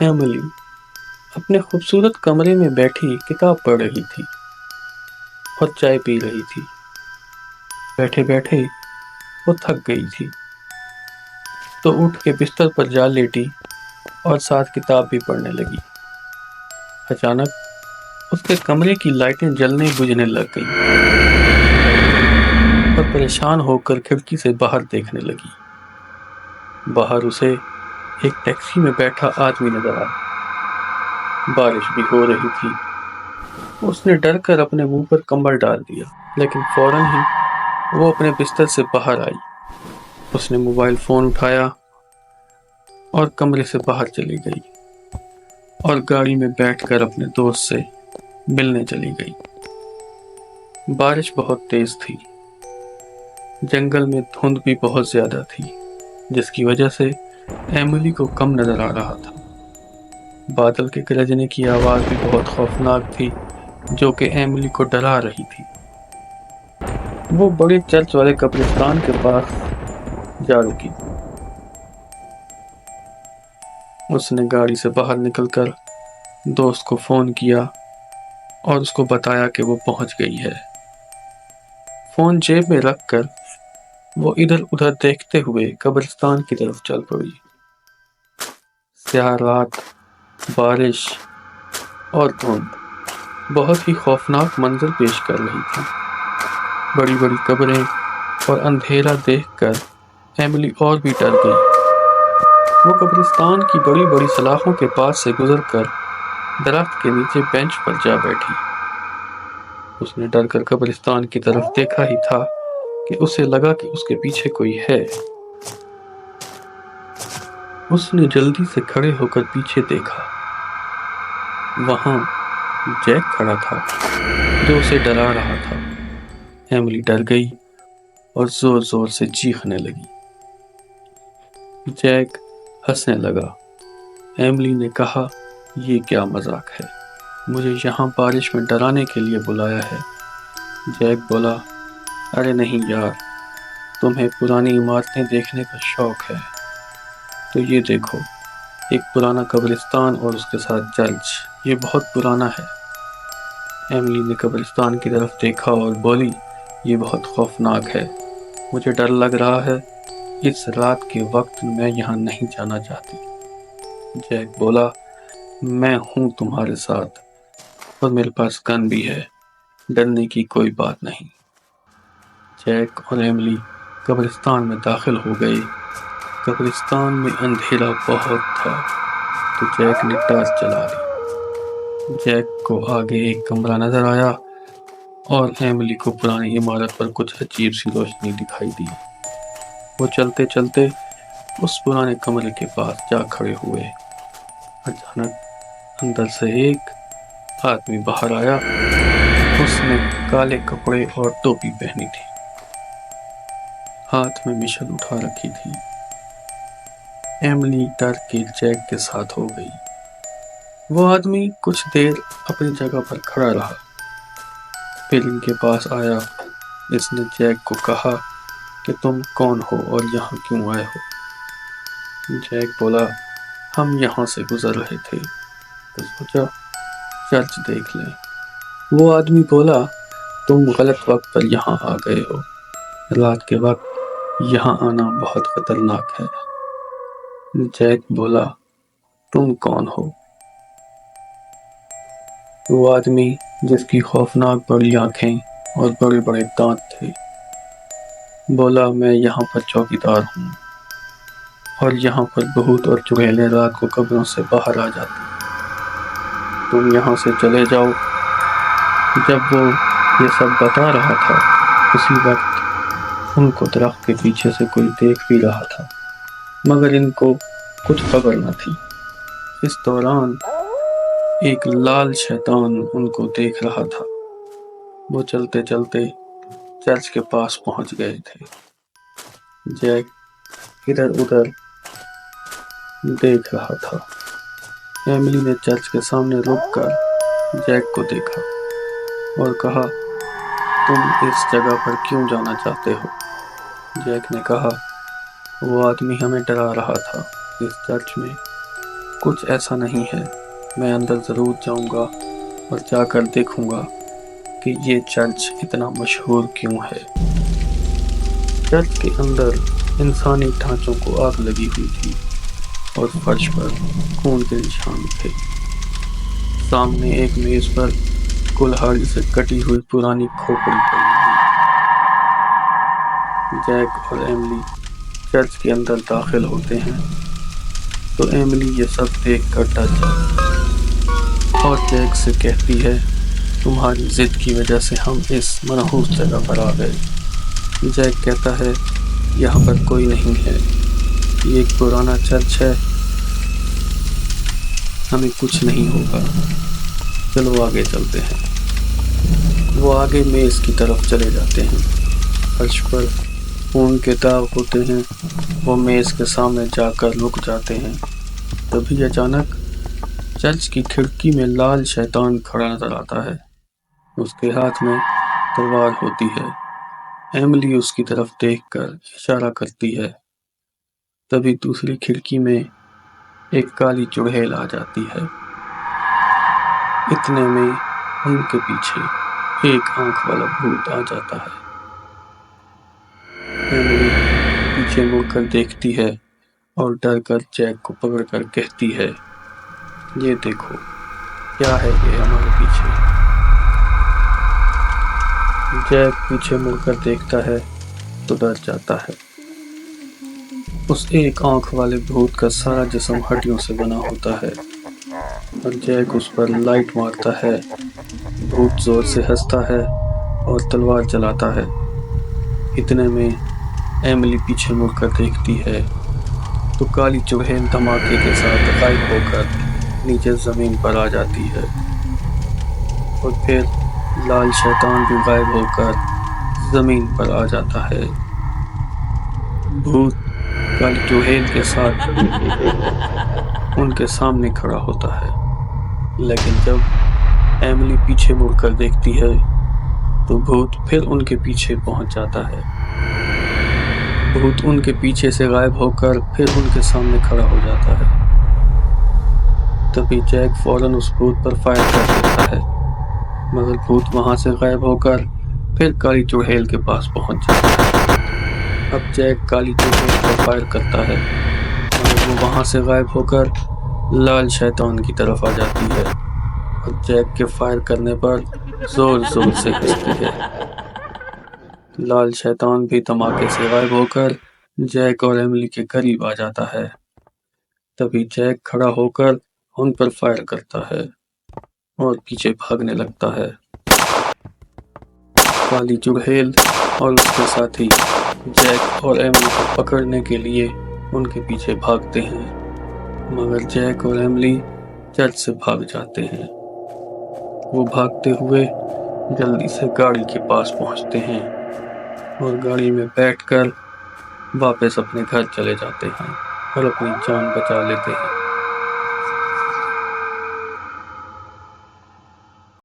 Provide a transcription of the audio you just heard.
Emily اپنے خوبصورت کمرے میں بیٹھی کتاب پڑھ رہی تھی اور چائے پی رہی تھی۔ بیٹھے بیٹھے وہ تھک گئی تھی تو اٹھ کے بستر پر جا لیٹی اور ساتھ کتاب بھی پڑھنے لگی۔ اچانک اس کے کمرے کی لائٹیں جلنے بجھنے لگ گئیں اور پریشان ہو کر کھڑکی سے باہر دیکھنے لگی۔ باہر اسے ایک ٹیکسی میں بیٹھا آدمی نظر آیا۔ بارش بھی ہو رہی تھی۔ اس نے ڈر کر اپنے منہ پر کمبل ڈال دیا، لیکن فوراً ہی وہ اپنے بستر سے باہر آئی۔ اس نے موبائل فون اٹھایا اور کمرے سے باہر چلی گئی اور گاڑی میں بیٹھ کر اپنے دوست سے ملنے چلی گئی۔ بارش بہت تیز تھی۔ جنگل میں دھند بھی بہت زیادہ تھی، جس کی وجہ سے ایملی کو کم نظر آ رہا تھا۔ بادل کے گرجنے کی آواز بھی بہت خوفناک تھی، جو کہ ایملی کو ڈرا رہی تھی۔ وہ بڑے چرچ والے قبرستان کے پاس جا رکی۔ اس نے گاڑی سے باہر نکل کر دوست کو فون کیا اور اس کو بتایا کہ وہ پہنچ گئی ہے۔ فون جیب میں رکھ کر وہ ادھر ادھر دیکھتے ہوئے قبرستان کی طرف چل پڑی۔ سیاہ رات، بارش اور دھند بہت ہی خوفناک منظر پیش کر رہی تھی۔ بڑی بڑی قبریں اور اندھیرا دیکھ کر ایملی اور بھی ڈر گئی۔ وہ قبرستان کی بڑی بڑی سلاخوں کے پاس سے گزر کر درخت کے نیچے بینچ پر جا بیٹھی۔ اس نے ڈر کر قبرستان کی طرف دیکھا ہی تھا کہ اسے لگا کہ اس کے پیچھے کوئی ہے۔ اس نے جلدی سے کھڑے ہو کر پیچھے دیکھا۔ وہاں جیک کھڑا تھا، جو اسے ڈرا رہا تھا۔ ایملی ڈر گئی اور زور زور سے چیخنے لگی۔ جیک ہنسنے لگا۔ ایملی نے کہا، یہ کیا مذاق ہے؟ مجھے یہاں بارش میں ڈرانے کے لیے بلایا ہے؟ جیک بولا، ارے نہیں یار، تمہیں پرانی عمارتیں دیکھنے کا شوق ہے تو یہ دیکھو، ایک پرانا قبرستان اور اس کے ساتھ چرچ، یہ بہت پرانا ہے۔ ایملی نے قبرستان کی طرف دیکھا اور بولی، یہ بہت خوفناک ہے، مجھے ڈر لگ رہا ہے، اس رات کے وقت میں یہاں نہیں جانا چاہتی۔ جیک بولا، میں ہوں تمہارے ساتھ اور میرے پاس گن بھی ہے، ڈرنے کی کوئی بات نہیں۔ جیک اور ایملی قبرستان میں داخل ہو گئے۔ قبرستان میں اندھیرا بہت تھا تو جیک نے ٹارچ چلا لی۔ جیک کو آگے ایک کمرہ نظر آیا اور ایملی کو پرانی عمارت پر کچھ عجیب سی روشنی دکھائی دی۔ وہ چلتے چلتے اس پرانے کمرے کے پاس جا کھڑے ہوئے۔ اچانک اندر سے ایک آدمی باہر آیا۔ اس نے کالے کپڑے اور ٹوپی پہنی تھی، ہاتھ میں مشل اٹھا رکھی تھی۔ ایملی ڈر کے جیک کے ساتھ ہو گئی۔ وہ آدمی کچھ دیر اپنی جگہ پر کھڑا رہا، پھر ان کے پاس آیا۔ اس نے جیک کو کہا کہ تم کون ہو اور یہاں کیوں آئے ہو؟ جیک بولا، ہم یہاں سے گزر رہے تھے تو سوچا چرچ دیکھ لیں۔ وہ آدمی بولا، تم غلط وقت پر یہاں آ گئے ہو، رات کے وقت یہاں آنا بہت خطرناک ہے۔ جیک بولا، تم کون ہو؟ وہ آدمی، جس کی خوفناک بڑی آنکھیں اور بڑے بڑے دانت تھے، بولا، میں یہاں پر چوکیدار ہوں اور یہاں پر بھوت اور چڑیلیں رات کو قبروں سے باہر آ جاتی، تم یہاں سے چلے جاؤ۔ جب وہ یہ سب بتا رہا تھا، اسی وقت ان کو درخت کے پیچھے سے کوئی دیکھ بھی رہا تھا، مگر ان کو کچھ خبر نہ تھی۔ اس دوران ایک لال شیطان ان کو دیکھ رہا تھا۔ وہ چلتے چلتے چرچ کے پاس پہنچ گئے تھے۔ جیک ادھر ادھر دیکھ رہا تھا۔ ایملی نے چرچ کے سامنے رک کر جیک کو دیکھا اور کہا، تم اس جگہ پر کیوں جانا چاہتے ہو؟ جیک نے کہا، وہ آدمی ہمیں ڈرا رہا تھا، اس چرچ میں کچھ ایسا نہیں ہے، میں اندر ضرور جاؤں گا اور جا کر دیکھوں گا کہ یہ چرچ اتنا مشہور کیوں ہے۔ چرچ کے اندر انسانی ڈھانچوں کو آگ لگی ہوئی تھی اور فرش پر خون کے نشان تھے۔ سامنے ایک میز پر کلہاڑی سے کٹی ہوئی پرانی کھوپڑی پڑی تھی۔ جیک اور ایملی چرچ کے اندر داخل ہوتے ہیں تو ایملی یہ سب دیکھ کر ڈر جاتی اور جیک سے کہتی ہے، تمہاری ضد کی وجہ سے ہم اس منحوس جگہ پر آ گئے۔ جیک کہتا ہے، یہاں پر کوئی نہیں ہے، یہ ایک پرانا چرچ ہے، ہمیں کچھ نہیں ہوگا، چلو آگے چلتے ہیں۔ وہ آگے میز کی طرف چلے جاتے ہیں۔ فرش پر خون کے داغ ہوتے ہیں۔ وہ میز کے سامنے جا کر رک جاتے ہیں۔ تبھی اچانک چرچ کی کھڑکی میں لال شیطان کھڑا نظر آتا ہے۔ اس کے ہاتھ میں تلوار ہوتی ہے۔ ایملی اس کی طرف دیکھ کر اشارہ کرتی ہے۔ تبھی دوسری کھڑکی میں ایک کالی چڑیل آ جاتی ہے۔ اتنے میں ان کے پیچھے ایک آنکھ والا بھوت آ جاتا ہے۔ ایملی پیچھے مڑ کر دیکھتی ہے اور ڈر کر جیک کو پکڑ کر کہتی ہے، یہ دیکھو، کیا ہے یہ ہمارے پیچھے؟ جیک پیچھے مڑ کر دیکھتا ہے تو ڈر جاتا ہے۔ اس ایک آنکھ والے بھوت کا سارا جسم ہڈیوں سے بنا ہوتا ہے اور جیک اس پر لائٹ مارتا ہے۔ بھوت زور سے ہنستا ہے اور تلوار چلاتا ہے۔ اتنے میں ایملی پیچھے مڑ کر دیکھتی ہے تو کالی چڑیل دھماکے کے ساتھ غائب ہو کر نیچے زمین پر آ جاتی ہے اور پھر لال شیطان بھی غائب ہو کر زمین پر آ جاتا ہے۔ بھوت کالی چڑیل کے ساتھ ان کے سامنے کھڑا ہوتا ہے، لیکن جب ایملی پیچھے مڑ کر دیکھتی ہے تو بھوت پھر ان کے پیچھے پہنچ جاتا ہے۔ بھوت ان کے پیچھے سے غائب ہو کر پھر ان کے سامنے کھڑا ہو جاتا ہے۔ تبھی جیک فوراً اس بھوت پر فائر کر دیتا ہے، مگر بھوت وہاں سے غائب ہو کر پھر کالی چڑیل کے پاس پہنچ جاتا ہے۔ اب جیک کالی چڑیل پر فائر کرتا ہے، مگر وہ وہاں سے غائب ہو کر لال شیطان کی طرف آ جاتی ہے اور جیک کے فائر کرنے پر زور زور سے ہنستی ہے۔ لال شیطان بھی دھماکے سے غائب ہو کر جیک اور ایملی کے قریب آ جاتا ہے۔ تبھی جیک کھڑا ہو کر ان پر فائر کرتا ہے اور پیچھے بھاگنے لگتا ہے۔ کالی چڑیل اور اس کے ساتھی جیک اور ایملی کو پکڑنے کے لیے ان کے پیچھے بھاگتے ہیں، مگر جیک اور ایملی چرچ سے بھاگ جاتے ہیں۔ وہ بھاگتے ہوئے جلدی سے گاڑی کے پاس پہنچتے ہیں اور گاڑی میں بیٹھ کر واپس اپنے گھر چلے جاتے ہیں اور اپنی جان بچا لیتے ہیں۔